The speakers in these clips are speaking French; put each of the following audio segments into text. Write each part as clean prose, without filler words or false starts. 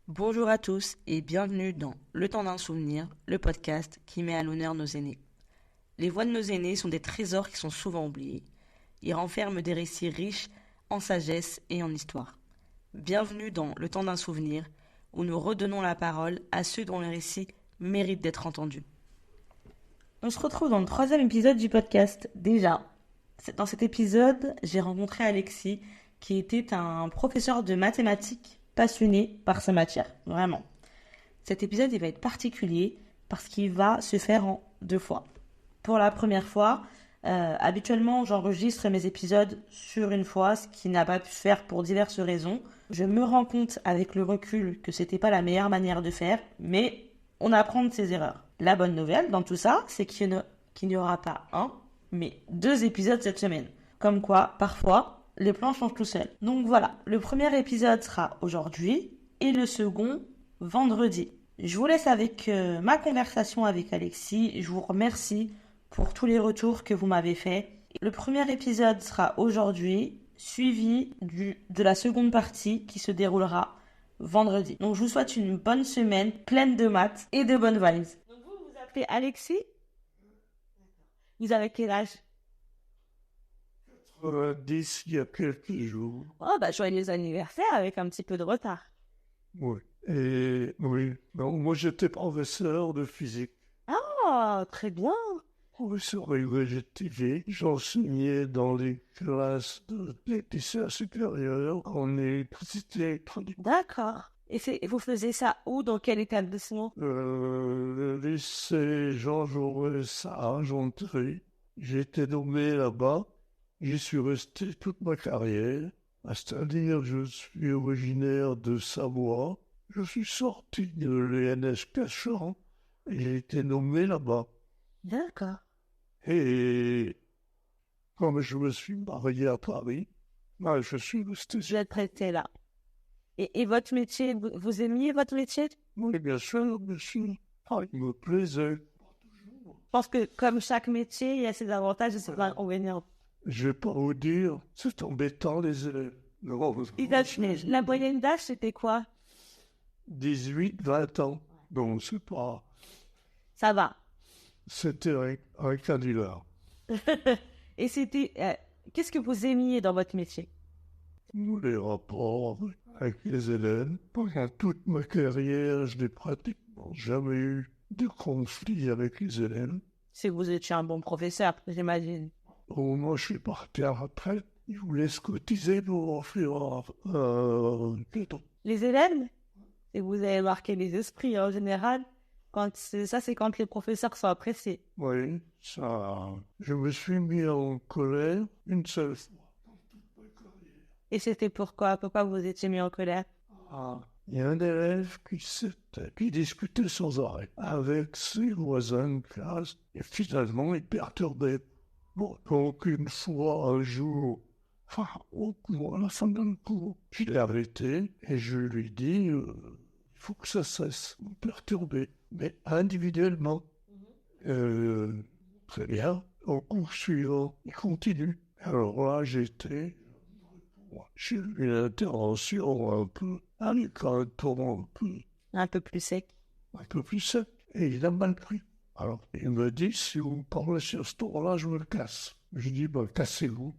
Bonjour à tous et bienvenue dans Le temps d'un souvenir, le podcast qui met à l'honneur nos aînés. Les voix de nos aînés sont des trésors qui sont souvent oubliés. Ils renferment des récits riches en sagesse et en histoire. Bienvenue dans Le temps d'un souvenir, où nous redonnons la parole à ceux dont les récits méritent d'être entendus. On se retrouve dans le 3e épisode du podcast. Déjà, dans cet épisode, j'ai rencontré Alexis, qui était un professeur de mathématiques passionné par sa matière, vraiment. Cet épisode, il va être particulier parce qu'il va se faire en 2 fois. Pour la première fois, habituellement, j'enregistre mes épisodes sur une fois, ce qui n'a pas pu se faire pour diverses raisons. Je me rends compte avec le recul que c'était pas la meilleure manière de faire, mais on apprend de ses erreurs. La bonne nouvelle dans tout ça, c'est qu'il n'y aura pas un, mais 2 épisodes cette semaine. Comme quoi, parfois, les plans changent tout seuls. Donc voilà, le premier épisode sera aujourd'hui et le second vendredi. Je vous laisse avec ma conversation avec Alexis. Je vous remercie pour tous les retours que vous m'avez faits. Le premier épisode sera aujourd'hui, suivi de la seconde partie qui se déroulera vendredi. Donc je vous souhaite une bonne semaine pleine de maths et de bonnes vibes. Donc vous vous appelez Alexis? Vous avez quel âge? 10 il y a quelques jours. Oh bah joyeux anniversaire avec un petit peu de retard. Oui. Et oui. Donc, moi, j'étais professeur de physique. Oh, très bien. Professeur végétivé. J'enseignais dans les classes de lycée supérieur en électricité électronique. D'accord. Et vous faisiez ça où, dans quel établissement? Le lycée Jean Jaurès à Argenteuil. J'ai été nommé là-bas. J'y suis resté toute ma carrière. C'est-à-dire, je suis originaire de Savoie. Je suis sorti de l'ENS Cachan et j'ai été nommé là-bas. D'accord. Et comme je me suis marié à Paris, je suis resté. Je vais être prêté là. Et votre métier, vous aimiez votre métier? Oui, bien sûr, Ah, il me plaisait. Je pense que comme chaque métier, il y a ses avantages et ses inconvénients. Je vais pas vous dire, c'est embêtant les élèves. Non, La moyenne d'âge, c'était quoi? 18, 20 ans. Donc c'est pas. Ça va. C'était un canular. Et c'était... qu'est-ce que vous aimiez dans votre métier? Les rapports avec les élèves. Pendant toute ma carrière, je n'ai pratiquement jamais eu de conflit avec les élèves. Si vous étiez un bon professeur, j'imagine. Au moment où je suis parti à la retraite, ils voulaient se cotiser pour offrir un cadeau. Les élèves? Et vous avez marqué les esprits en général. C'est quand les professeurs sont appréciés. Oui, ça. Je me suis mis en colère une seule fois. Et c'était pourquoi? Pourquoi vous étiez mis en colère? Il y a un élève qui discutait sans arrêt avec ses voisins de classe et finalement il perturbait. Bon, donc une fois, un jour, au cours, à la fin d'un cours, je l'ai arrêté et je lui ai dit il faut que ça cesse de me perturber, mais individuellement. Très bien. Au cours suivant, il continue. Alors là, j'ai eu une intervention avec un ton Un peu plus sec. un peu plus sec. Et il a mal pris. Alors, il me dit, si vous me parlez sur ce ton-là, je me casse. Je dis, cassez-vous.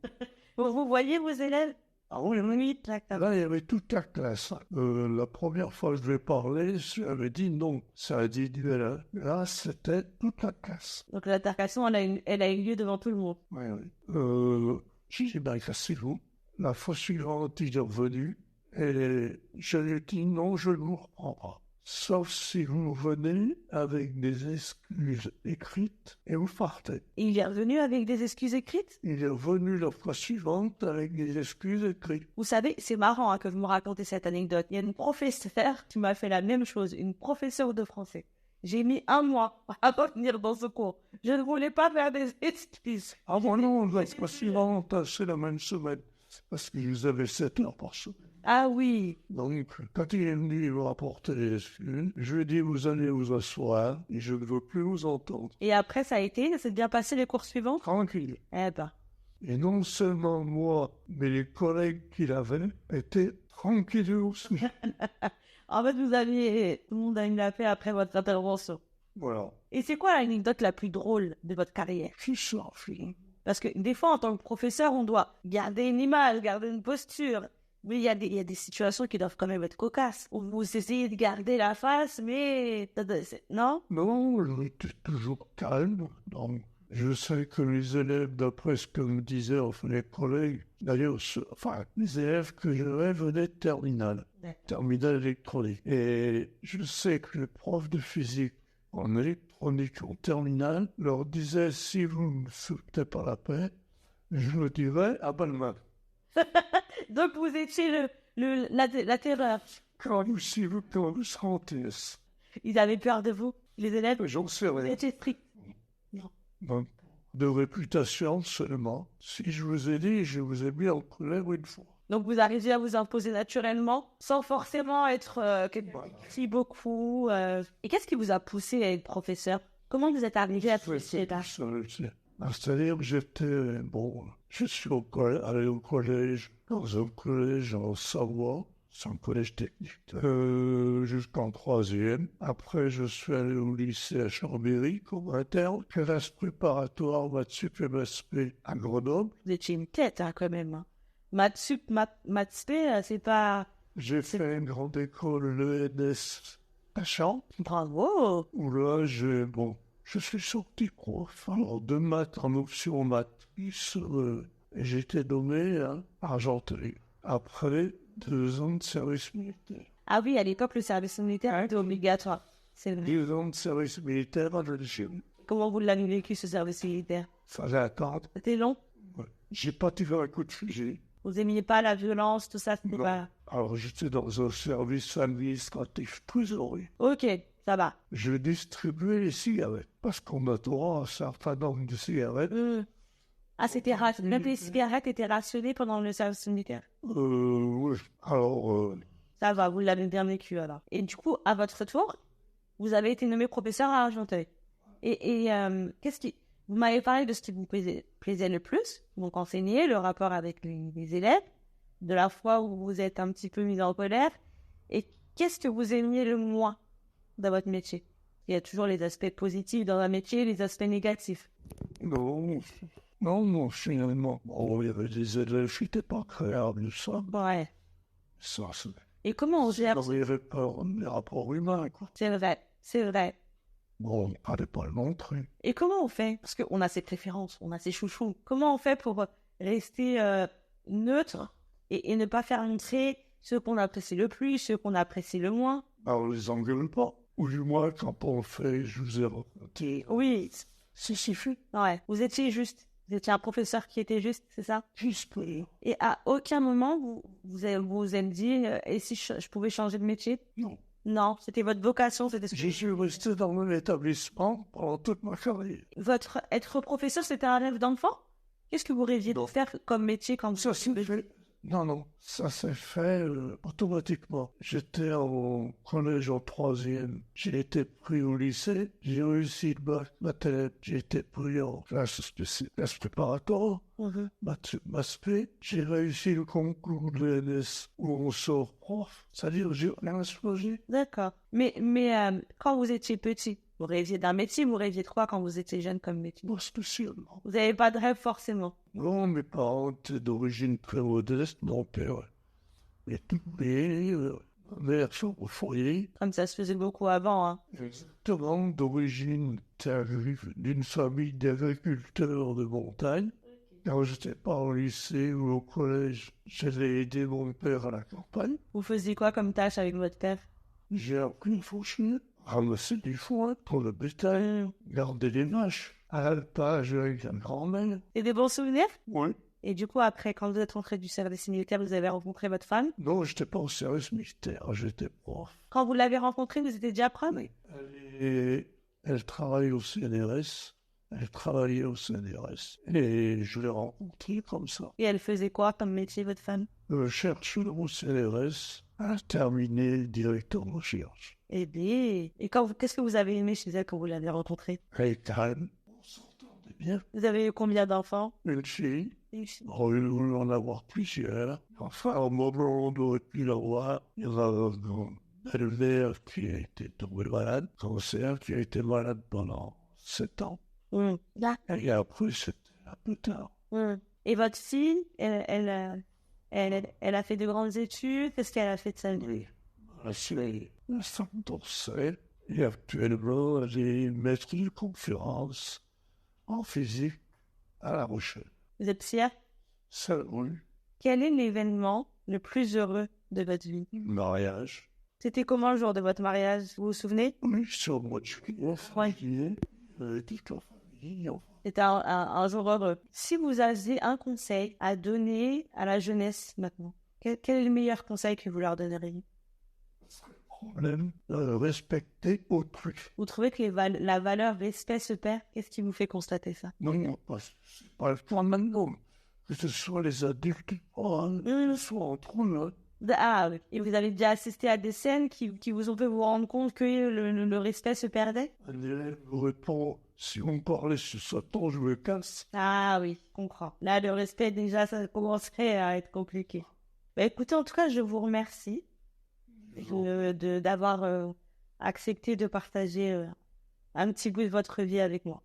Vous voyez vos élèves? Ah oui, Oui, là, il y avait toute la classe. La première fois que je vais parler, j'avais dit non, c'est individuel. Là, c'était toute la classe. Donc l'altercation, elle a eu lieu devant tout le monde. Oui, oui. J'ai dit, cassez-vous. La fois suivante, il est revenu et je lui ai dit non, je ne vous reprends pas. Sauf si vous venez avec des excuses écrites et vous partez. Et il est revenu avec des excuses écrites? Il est revenu la fois suivante avec des excuses écrites. Vous savez, c'est marrant que vous me racontez cette anecdote. Il y a une professeure qui m'a fait la même chose, une professeure de français. J'ai mis 1 mois à revenir dans ce cours. Je ne voulais pas faire des excuses. Ah bon non, la fois suivante, c'est la même semaine. Parce qu'ils avaient 7 heures par semaine. Ah oui. Donc, quand il est venu me rapporter les excuses, je lui ai dit, vous allez vous asseoir et je ne veux plus vous entendre. Et après, ça s'est bien passé les cours suivants? Tranquille. Eh ben. Et non seulement moi, mais les collègues qu'il avait étaient tranquillou. En fait, tout le monde a eu la paix après votre intervention. Voilà. Et c'est quoi l'anecdote la plus drôle de votre carrière? C'est ça, fille. Parce que des fois, en tant que professeur, on doit garder une image, garder une posture. Mais il y a des situations qui doivent quand même être cocasses. Où vous essayez de garder la face, mais... Non? Non, j'étais toujours calme. Donc, je sais que les élèves, d'après ce que me disaient enfin, les collègues, d'ailleurs, les élèves que j'avais venaient de terminale, terminale électronique. Et je sais que les profs de physique en électronique en terminale leur disaient, si vous ne foutez pas la paix, je le dirai à Balmain. Donc vous étiez la terreur. Quand vous serez en TS. Ils avaient peur de vous, les élèves? J'en sais Vous rien. étiez strict. Non. Donc, de réputation seulement. Si je vous ai dit, je vous ai mis en colère une fois. Donc vous arriviez à vous imposer naturellement, sans forcément être quelqu'un qui crie beaucoup. Et qu'est-ce qui vous a poussé à être professeur? Comment vous êtes arrivé à tout ça? C'est-à-dire que je suis allé au collège, dans un collège en Savoie, c'est un collège technique, jusqu'en troisième. Après, je suis allé au lycée à Chambéry, comme interne, classe préparatoire, maths sup et maths spé à Grenoble. Vous étiez une tête, hein, quand même. Hein. Maths sup, maths spé, c'est pas... J'ai fait une grande école, l'ENS, à Champs. Bravo! Où là, je suis sorti prof, alors de maths en option maths. J'étais nommé à Argenteuil. Après 2 ans de service militaire. Ah oui, à l'époque, le service militaire était obligatoire. C'est vrai. 2 ans de service militaire à l'Algérie. Comment vous l'avez vécu, ce service militaire? Fallait attendre. C'était long? Ouais. J'ai pas tiré un coup de fusil. Vous n'aimiez pas la violence, tout ça, c'était pas... Alors, j'étais dans un service administratif trésorier. Ok, ça va. Je distribuais les cigarettes, parce qu'on a droit à un certain nombre de cigarettes. Ah, c'était rationné. Même les cigarettes étaient rationnées pendant le service militaire. Oui. Alors... Ça va, vous l'avez bien vécu, alors. Et du coup, à votre tour, vous avez été nommé professeur à Argenteuil. Et qu'est-ce qui... Vous m'avez parlé de ce qui vous plaisait le plus, donc enseigner, le rapport avec les élèves, de la fois où vous êtes un petit peu mis en colère. Et qu'est-ce que vous aimiez le moins dans votre métier? Il y a toujours les aspects positifs dans un métier, les aspects négatifs. Non, finalement. Bon, il y avait des élèves qui n'étaient pas créables, ça. Ouais. Ça, c'est... Et comment on gère... Il n'y avait pas les rapports humains, quoi. C'est vrai. Bon, on ne fallait pas le montrer. Et comment on fait? Parce qu'on a ses préférences, on a ses chouchous. Comment on fait pour rester neutre et ne pas faire montrer ceux qu'on apprécie le plus, ceux qu'on apprécie le moins? Alors, on les engueule pas. Ou du moins, quand on fait, je vous ai raconté. Oui. C'est suffit. Ouais, vous étiez juste. Vous étiez un professeur qui était juste, c'est ça? Juste. Et à aucun moment, vous êtes dit, et si je pouvais changer de métier? Non. Non, c'était votre vocation, c'était... Je suis resté dans mon établissement pendant toute ma carrière. Être professeur, c'était un rêve d'enfant? Qu'est-ce que vous rêviez de faire comme métier quand ça s'est fait. Non, ça s'est fait automatiquement. J'étais au collège en troisième. J'ai été pris au lycée. J'ai réussi ma télé. J'ai été pris en classe préparatoire. Maths spé. J'ai réussi le concours de l'ENS où on sort prof. C'est-à-dire j'ai rien changé. D'accord. Mais quand vous étiez petit, vous rêviez d'un métier, vous rêviez de quoi quand vous étiez jeune comme métier? Pas spécialement. Vous n'avez pas de rêve forcément? Non, mes parents étaient d'origine très modeste. Mon père est tout payé. Ma mère au foyer. Comme ça se faisait beaucoup avant, hein. Exactement, d'origine d'une famille d'agriculteurs de montagne. Quand j'étais pas au lycée ou au collège, j'allais aider mon père à la campagne. Vous faisiez quoi comme tâche avec votre père? J'ai appris à faucher, ramasser du foin pour le bétail, garder les vaches, à l'alpage avec la grand-mère. Et des bons souvenirs? Oui. Et du coup, après, quand vous êtes rentré du service militaire, vous avez rencontré votre femme? Non, j'étais pas au service militaire, j'étais prof. Quand vous l'avez rencontrée, vous étiez déjà prof? Oui. Elle travaille au CNRS. Elle travaillait au CNRS. Et je l'ai rencontrée comme ça. Et elle faisait quoi comme métier, votre femme? Chercheur au CNRS, a terminé directeur de recherche. Eh bien, et qu'est-ce que vous avez aimé chez elle quand vous l'avez rencontrée? Elle est calme. On s'entendait bien. Vous avez eu combien d'enfants? Une fille. Une fille. On aurait voulu en avoir plusieurs. Enfin, au moment où on aurait pu l'avoir, il y en a une belle-mère qui a été tombée malade, cancer, qui a été malade pendant 7 ans. D'accord. Et après, c'était un peu tard. Et votre fille, elle a fait de grandes études. Qu'est-ce qu'elle a fait de sa vie? Oui. Elle a fait un centre d'Orsay. Et actuellement, elle est maître de conférence en physique à La Rochelle. Vous êtes fiers? Ça, oui. Quel est l'événement le plus heureux de votre vie? Mariage. C'était comment le jour de votre mariage? Vous vous souvenez? Oui, c'est au mois de juillet. Ouais. Toute la famille. C'était un jour heureux. Si vous aviez un conseil à donner à la jeunesse maintenant, quel est le meilleur conseil que vous leur donneriez? Problème, respecter autrui. Vous trouvez que la valeur respect se perd? Qu'est-ce qui vous fait constater ça? Non, c'est pas le point maintenant. Que ce soit les adultes, que ce soit entre eux. Ah oui. Et vous avez déjà assisté à des scènes qui vous ont fait vous rendre compte que le respect se perdait? Un élève me répond, si on parlait sur Satan, je me casse. Ah oui, je comprends. Là, le respect, déjà, ça commencerait à être compliqué. Bah, écoutez, en tout cas, je vous remercie d'avoir accepté de partager un petit bout de votre vie avec moi.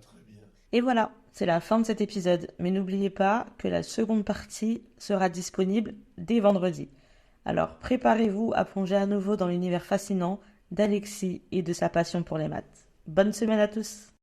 Très bien. Et voilà, c'est la fin de cet épisode. Mais n'oubliez pas que la seconde partie sera disponible dès vendredi. Alors préparez-vous à plonger à nouveau dans l'univers fascinant d'Alexis et de sa passion pour les maths. Bonne semaine à tous!